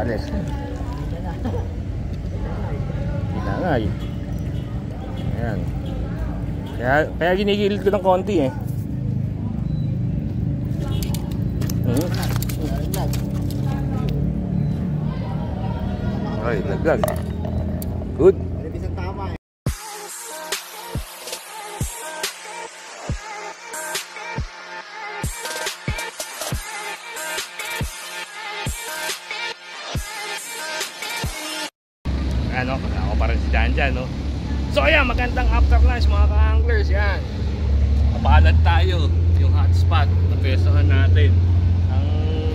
Dali. Hinangay. Ayan. Kaya ginigilid ko ng konti eh. Ay, laglag. Good. Ano, ako pa rin si Janjan, no? So ayan, magandang after lunch mga ka-anglers. Yan, kapalat tayo yung hotspot na pesohan natin. Ang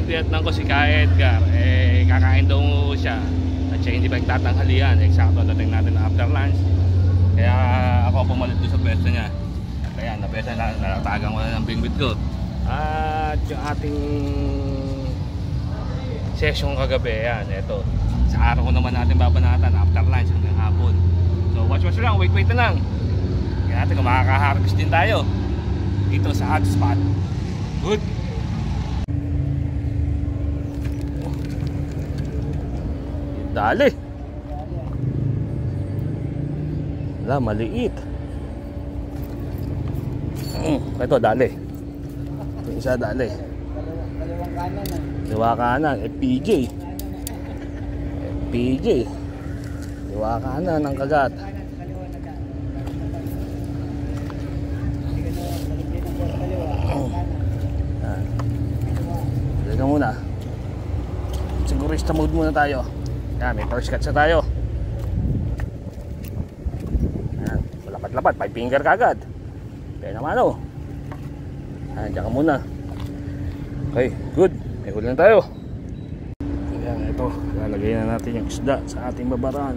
tiyatnan ko si Ka Edgar, kakain daw siya at siya hindi pa nagtatanghalian. Eksakto dating natin na after lunch, kaya ako pumalit doon sa peso niya. Kaya napesa na, nalatagan ko na ng bingwit ko. At yung ating session kagabi, yan, eto. Sa araw ko naman natin babanatan after lunch hanggang hapon. So watch lang, wait na lang. Kaya natin kung makaka-harvest din tayo dito sa hotspot. Good. Dali. Wala, maliit. Ito, dali. Ito isa, dali. Dalawang kanan. Dalawa kanan, FPJ. PJ, liwa kanan ng kagat. Dito muna. Sigurista mode muna tayo. Yan, may first catch na tayo. Yan, lapat-lapat, 5 finger kagad. Kaya naman o. Yan, dyan ka muna. Okay, good. May huli na tayo. Ito, lalagay na natin yung isda sa ating babaran.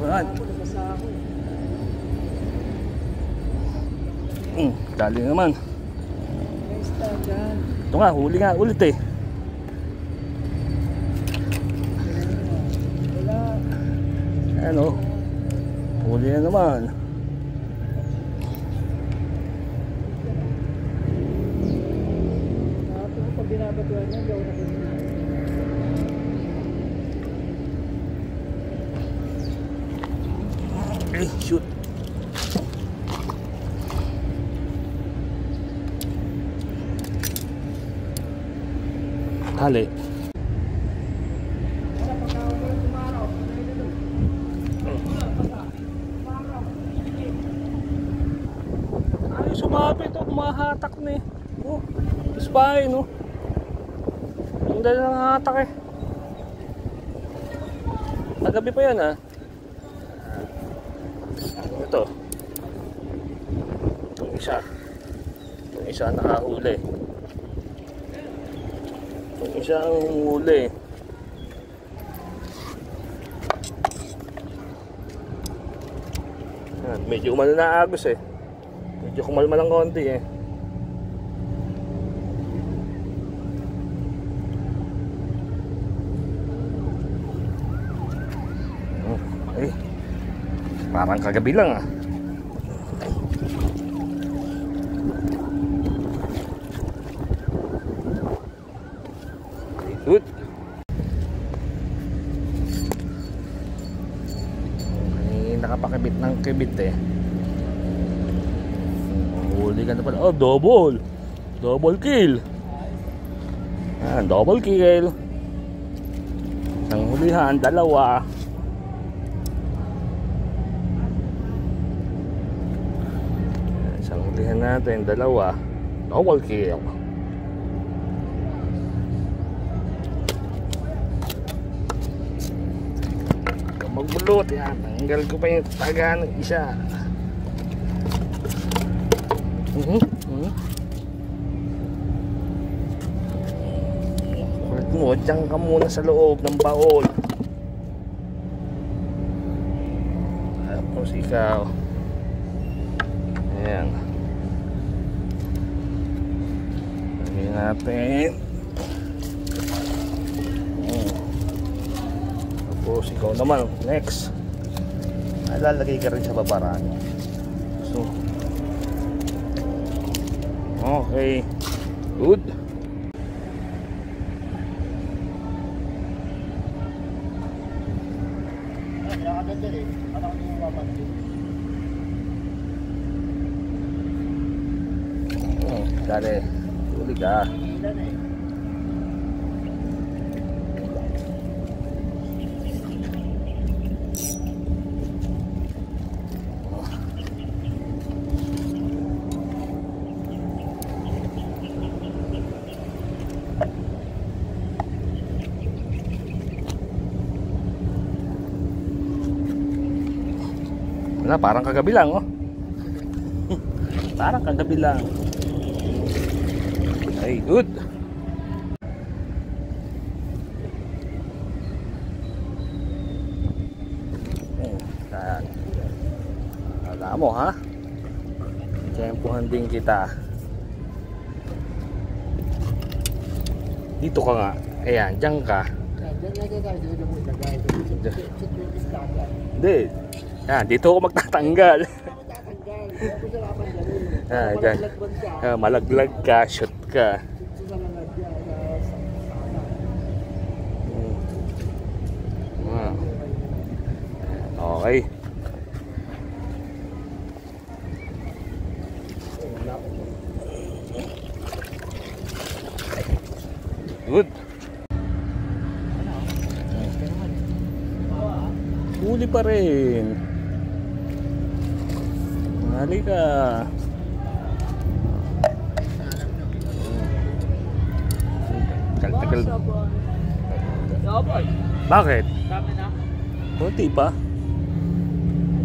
Wala ngayon. Dali naman. Ito nga, huli nga ulit eh. Ano, huli na naman. Binabatuan niya, gawin na rin. Shoot. Dali. Ay, sumabit ito, kumahatak na eh. Oh, isbahay no. Ang dali ng hatak eh. Nagabi pa yan ha. Ito. Itong isa. Itong isa nakahuli. Itong isa ang huli. Yan, medyo umano na agos eh. Medyo kumalma ng konti eh. Parang kagabi lang ah. Good. Ay, nakapakibit ng kibit eh. Huli ka na pala. Oh, double. Double kill. Double kill. Isang hulihan, dalawa. Hulihan natin, dalawa. Double kill. Magbulot yan. Tanggal ko pa yung taga ng isa. Kulit mo, dyan ka muna sa loob ng baol. Tapos ikaw. Ayan. Lagyan natin. Tapos ikaw naman, next. Lalagay ka rin sa babaraan. So, okay. Okay. Good. Nakakagad dyan eh. Ano ko yung mapansin? Dali. Huli ka. Ilan eh. Wala, parang kagabi lang, oh. Parang kagabi lang. Ay, good. Alam mo, ha? Tiyempohan din kita. Dito ka nga. Ayan, dyan ka. Diyan nga tayo. Dito mo ilagay. Sit yung istaka. Hindi. Yan, dito ako magtatanggal. Matatanggal. Kung sa laban ganun. Ah, dyan. Malaglag ka. Malaglag ka, shoot ka. Sa langad yan. Sa sana. Okay. Good. Huli pa rin. Hali ka. Tagal. Bakit? Konti pa.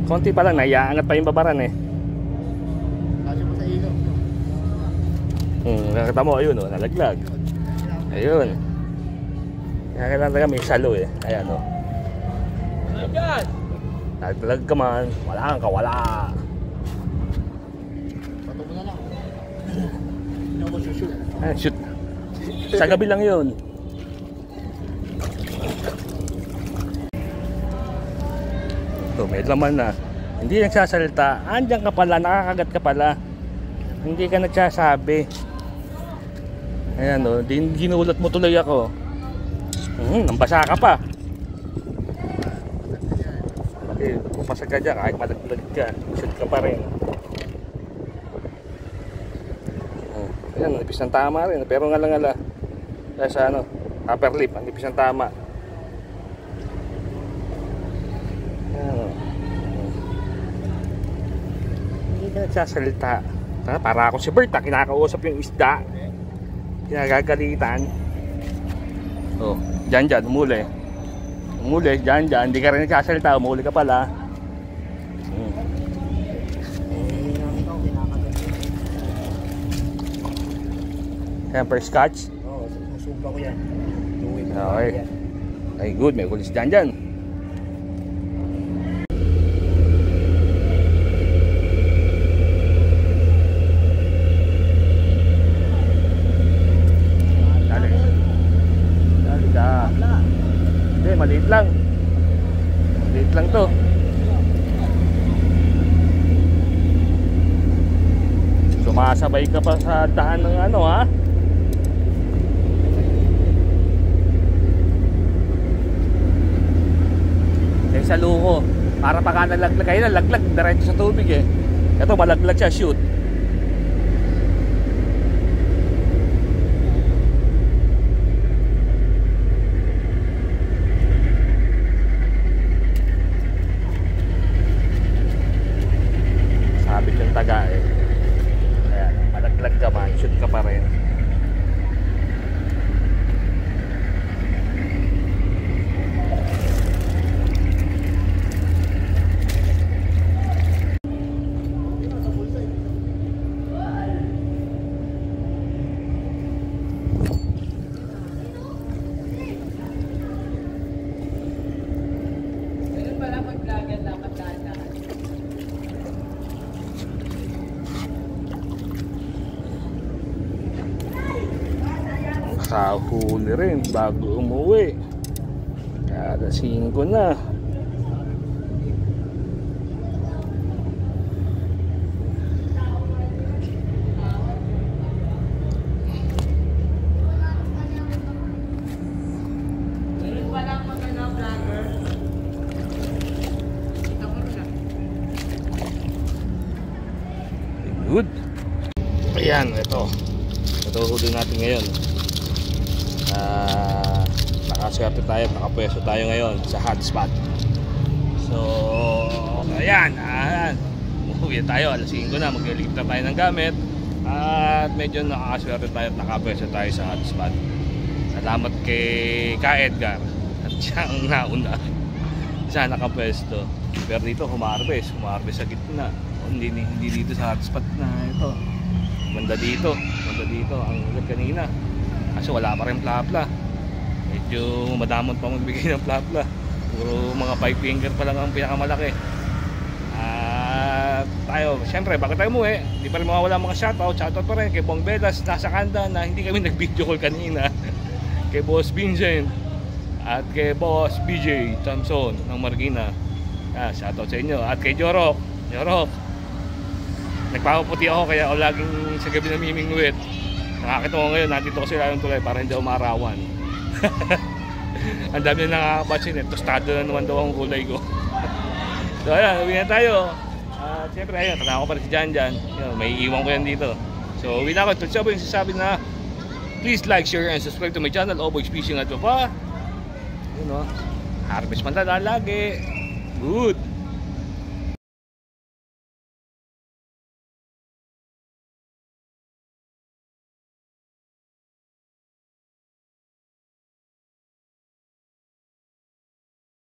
Konti pa lang, naiaangat pa yung babaran eh. Kasi mo sa ilog. Nakita mo, ayun oh, nalaglag. Ayun. Kaya kailangan talaga may salo eh. Ayan oh. Naglag ka man, wala kang kawala. Pato mo na lang. Hindi ako shoot. Ayan, shoot. Sa gabi lang yun. Ito, may laman na. Hindi nagsasalita. Andiyan ka pala, nakakagat ka pala. Hindi ka nagsasabi. Ayan o, ginulat mo tuloy ako. Nambasa ka pa. Pumasa ka dyan, kahit malaglag ka, shoot ka pa rin. Ayan, nipis ng tama rin. Pero nga lang sa ano, upper lip, nipis ng tama. Ayan. Hindi ka nagsasalita. Para ako si Bert, kinakausap yung isda. Kinagagalitan. Oh, dyan, umuli. Umuli, dyan, hindi ka rin nagsasalita, umuli ka pala. Temper scotch? Oo, susuba ko yan. Okay. Ay, good, may kulis dyan. Dali ka. Hindi, maliit lang. Maliit lang to. Sumasabay ka pa sa daan ng ano, ha? Sa luko, para pagka nalaglag kayo, nalaglag diretso sa tubig eh. Ito malaglag siya, shoot. Sabit yung taga eh. Ayan, malaglag ka man, shoot ka pa rin. Nakahuli rin bago umuwi. Kada 5 na. Good. Ayan, ito huli natin ngayon. Nakaswerte tayo, nakapwesto tayo ngayon sa hotspot. So ayan, uwi tayo, alas 5 na, mag-leave na tayo ng gamit. At medyo nakakaswerte tayo at nakapwesto tayo sa hotspot. Salamat kay Ka Edgar at siya ang nauna. Siya nakapwesto. Pero dito humarbes sa gitna. Hindi dito sa hotspot na ito. Banda dito ang ulat kanina. Kasi wala pa rin plapla. Medyo madamot pa magbigay ng plapla. Puro mga 5 finger pa lang ang pinakamalaki. Tayo, syempre bakit tayo umuwi? Hindi pa rin mawawala mga shoutout pa rin kay Bong Belas nasa Kanda na hindi kami nag-video call kanina. Kay Boss Vincent at kay Boss BJ Thompson ng Marikina. Shoutout sa inyo. At kay Jorok, nagpapaputi ako kaya ako laging sa gabi namimingwit. Nakakita ko ngayon, nandito ko sila yung tulay para hindi ako maarawan. Ang dami na nakakabatsin tostado na naman daw ang kulay ko. So ayan, uwi na tayo. At siyempre ayun, tanaw ko pa rin si Janjan. May iwan ko yan dito. So uwi na ako. Tulad siya yung sasabi na please like, share, and subscribe to my channel, Oboy's Fishing at Papa. Yun o, harvest man lagi. Good.